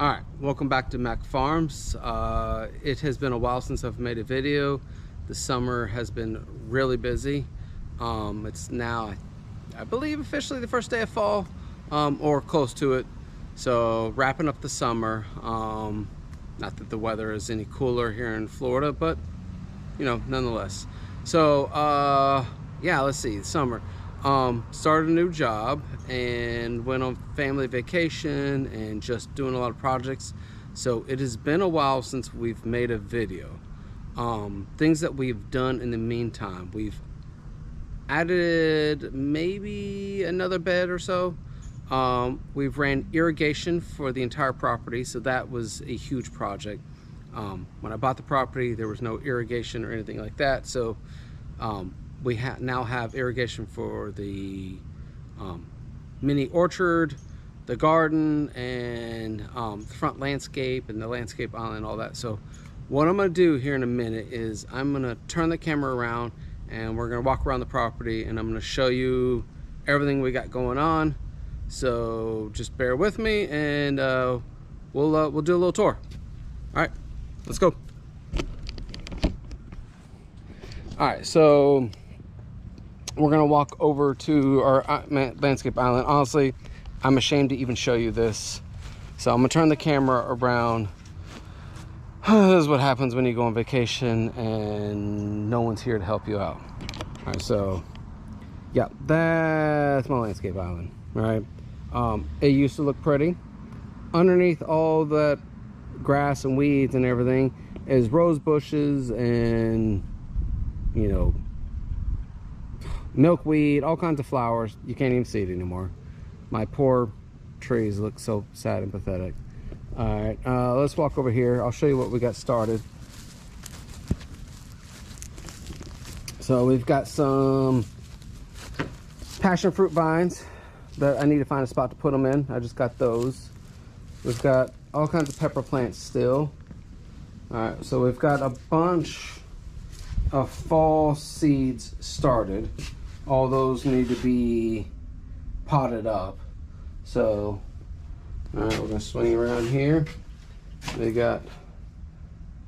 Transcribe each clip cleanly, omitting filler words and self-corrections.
All right, welcome back to Mac Farms. It has been a while since I've made a video. The summer has been really busy. It's now, I believe, officially the first day of fall, or close to it. So wrapping up the summer. Not that the weather is any cooler here in Florida, but you know, nonetheless. So yeah, let's see, summer. Started a new job and went on family vacation and just doing a lot of projects. So it has been a while since we've made a video. Things that we've done in the meantime, we've added maybe another bed or so. We've ran irrigation for the entire property, so that was a huge project. When I bought the property, there was no irrigation or anything like that, so we now have irrigation for the mini orchard, the garden, and the front landscape and the landscape island, all that. So what I'm going to do here in a minute is I'm going to turn the camera around and we're going to walk around the property and I'm going to show you everything we got going on. So just bear with me and we'll do a little tour. All right, let's go. All right, so we're gonna walk over to our landscape island. Honestly, I'm ashamed to even show you this. So I'm gonna turn the camera around. This is what happens when you go on vacation and no one's here to help you out. All right, so yeah, that's my landscape island, all right? It used to look pretty. Underneath all that grass and weeds and everything is rose bushes and, you know, milkweed, all kinds of flowers. You can't even see it anymore. My poor trees look so sad and pathetic. All right, let's walk over here. I'll show you what we got started. So we've got some passion fruit vines that I need to find a spot to put them in. I just got those. We've got all kinds of pepper plants still. All right, so we've got a bunch of fall seeds started. All those need to be potted up. So, all right, we're gonna swing around here. We got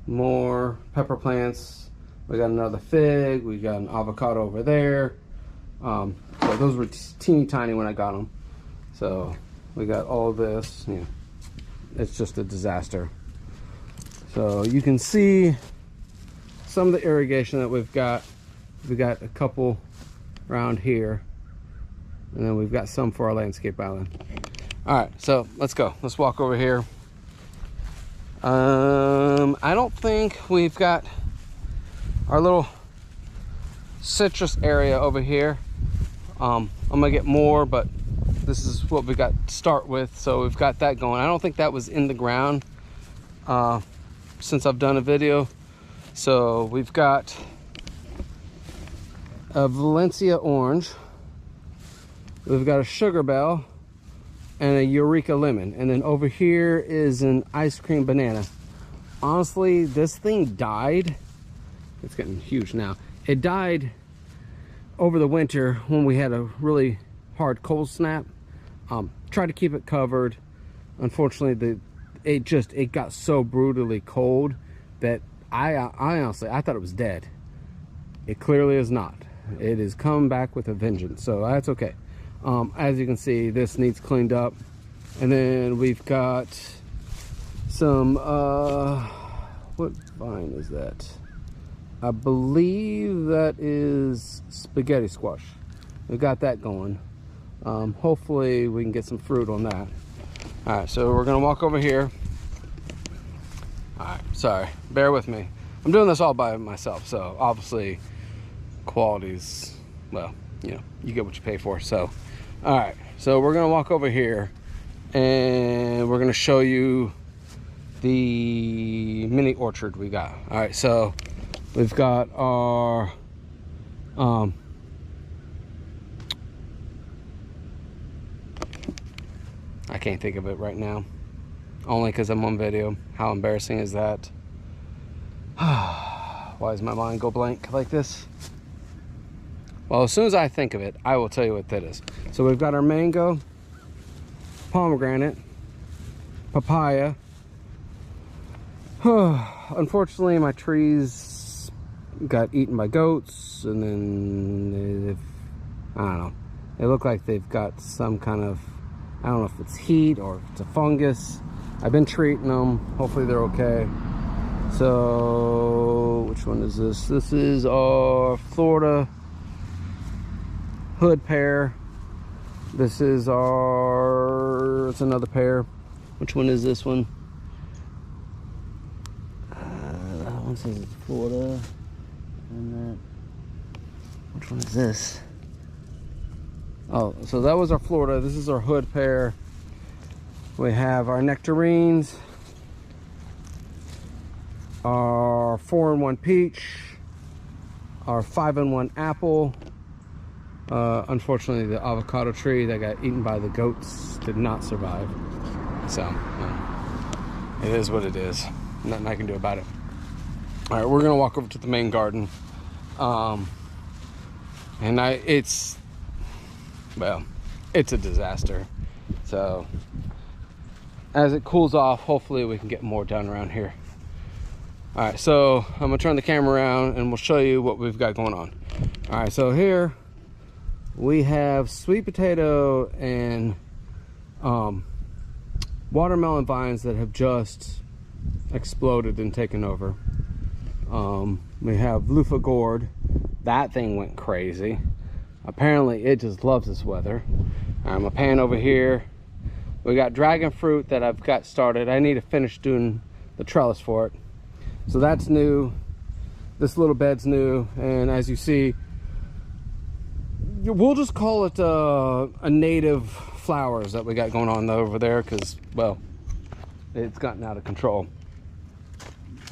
more pepper plants. We got another fig. We got an avocado over there. So those were teeny tiny when I got them. So we got all this. You know, it's just a disaster. So you can see some of the irrigation that we've got. We got a couple around here, and then we've got some for our landscape island. All right, so let's go. Let's walk over here. I don't think we've got our little citrus area over here. I'm gonna get more, but this is what we got to start with. So we've got that going. I don't think that was in the ground since I've done a video. So we've got a Valencia orange, we've got a sugar bell, and a Eureka lemon. And then over here is an ice cream banana. Honestly, this thing died. It's getting huge now. It died over the winter when we had a really hard cold snap. Tried to keep it covered. Unfortunately, it got so brutally cold that I honestly, I thought it was dead. It clearly is not. It is coming back with a vengeance, so that's okay. As you can see, this needs cleaned up. And then we've got some, what vine is that? I believe that is spaghetti squash. We've got that going. Hopefully we can get some fruit on that. All right, so we're gonna walk over here. All right, sorry, bear with me. I'm doing this all by myself, so obviously quality's, well, you know, you get what you pay for. So, all right, so we're gonna walk over here and we're gonna show you the mini orchard we got. All right, so we've got our I can't think of it right now, only because I'm on video. How embarrassing is that? Why does my mind go blank like this? Well, as soon as I think of it, I will tell you what that is. So we've got our mango, pomegranate, papaya. Unfortunately, my trees got eaten by goats, and then I don't know. They look like they've got some kind of, I don't know if it's heat or if it's a fungus. I've been treating them. Hopefully they're okay. So, which one is this? This is our Florida hood pear. This is our, it's another pear. Which one is this one? That one says it's Florida. And that, which one is this? Oh, so that was our Florida. This is our hood pear. We have our nectarines, our 4-in-1 peach, our 5-in-1 apple. Unfortunately, the avocado tree that got eaten by the goats did not survive. So, it is what it is. Nothing I can do about it. All right, we're gonna walk over to the main garden. And it's a disaster. So, as it cools off, hopefully we can get more done around here. All right, so I'm gonna turn the camera around and we'll show you what we've got going on. All right, so here we have sweet potato and watermelon vines that have just exploded and taken over. We have loofah gourd. That thing went crazy. Apparently it just loves this weather. I'm a pan over here. We got dragon fruit that I've got started. I need to finish doing the trellis for it. So that's new. This little bed's new, and as you see, we'll just call it a native flowers that we got going on over there, because, well, it's gotten out of control.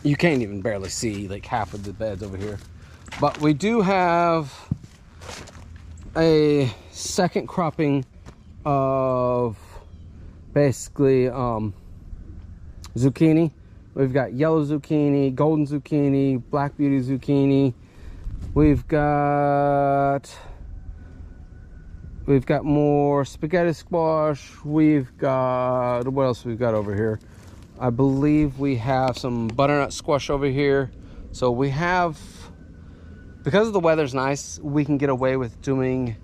You can't even barely see like half of the beds over here. But we do have a second cropping of basically zucchini. We've got yellow zucchini, golden zucchini, black beauty zucchini. We've got more spaghetti squash. We've got, what else we've got over here? I believe we have some butternut squash over here. So we have, because the weather's nice, we can get away with doing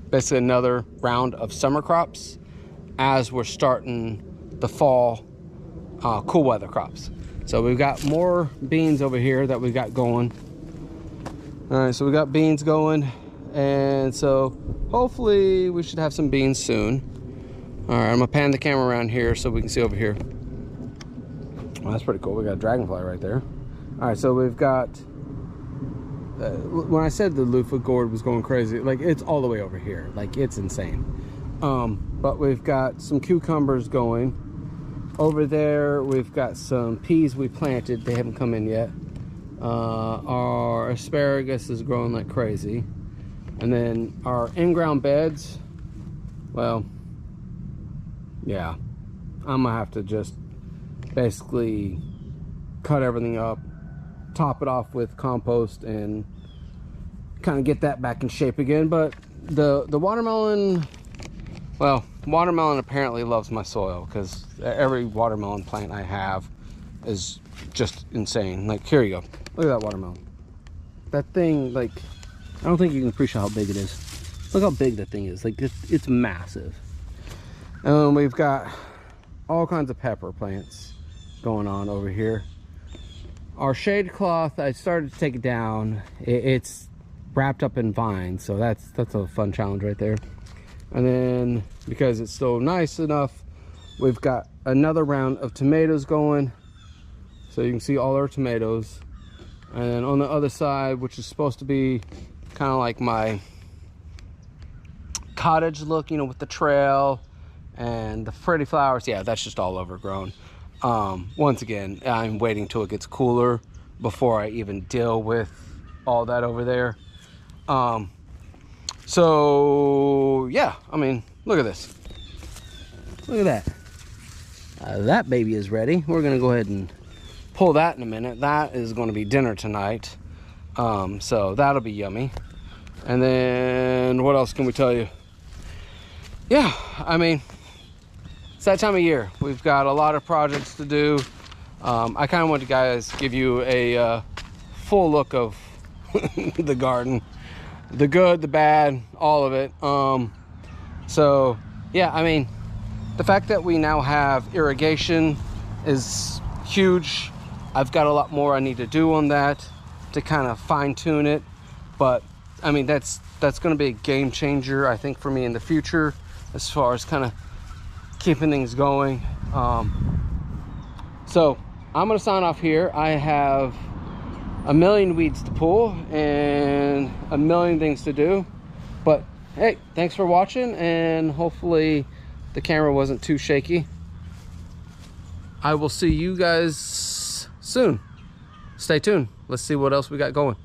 basically another round of summer crops as we're starting the fall cool weather crops. So we've got more beans over here that we got going. All right, so we got beans going, and so hopefully we should have some beans soon. All right, I'm gonna pan the camera around here so we can see over here. Well, that's pretty cool. We got a dragonfly right there. All right, so we've got, when I said the loofah gourd was going crazy, like it's all the way over here. Like it's insane. But we've got some cucumbers going. Over there, we've got some peas we planted. They haven't come in yet. Our asparagus is growing like crazy. And then our in-ground beds, well, yeah, I'm gonna have to just basically cut everything up, top it off with compost, and kind of get that back in shape again. But the watermelon, well, watermelon apparently loves my soil, because every watermelon plant I have is just insane. Like, here you go. Look at that watermelon. That thing, like, I don't think you can appreciate how big it is. Look how big that thing is. Like, it's massive. And we've got all kinds of pepper plants going on over here. Our shade cloth, I started to take it down. It's wrapped up in vines, so that's a fun challenge right there. And then, because it's still nice enough, we've got another round of tomatoes going. So you can see all our tomatoes. And then on the other side, which is supposed to be kind of like my cottage look, you know, with the trail and the pretty flowers, yeah, that's just all overgrown. Once again, I'm waiting till it gets cooler before I even deal with all that over there. So yeah, I mean, look at this. Look at that. That baby is ready. We're gonna go ahead and pull that in a minute. That is going to be dinner tonight. So that'll be yummy. And then what else can we tell you? Yeah, I mean, it's that time of year. We've got a lot of projects to do. I kind of want to guys give you a full look of the garden, the good, the bad, all of it. So yeah, I mean, the fact that we now have irrigation is huge. I've got a lot more I need to do on that to kind of fine tune it, but I mean, that's going to be a game changer, I think, for me in the future as far as kind of keeping things going. So I'm going to sign off here. I have a million weeds to pull and a million things to do, but hey, thanks for watching, and hopefully the camera wasn't too shaky. I will see you guys soon. Stay tuned. Let's see what else we got going.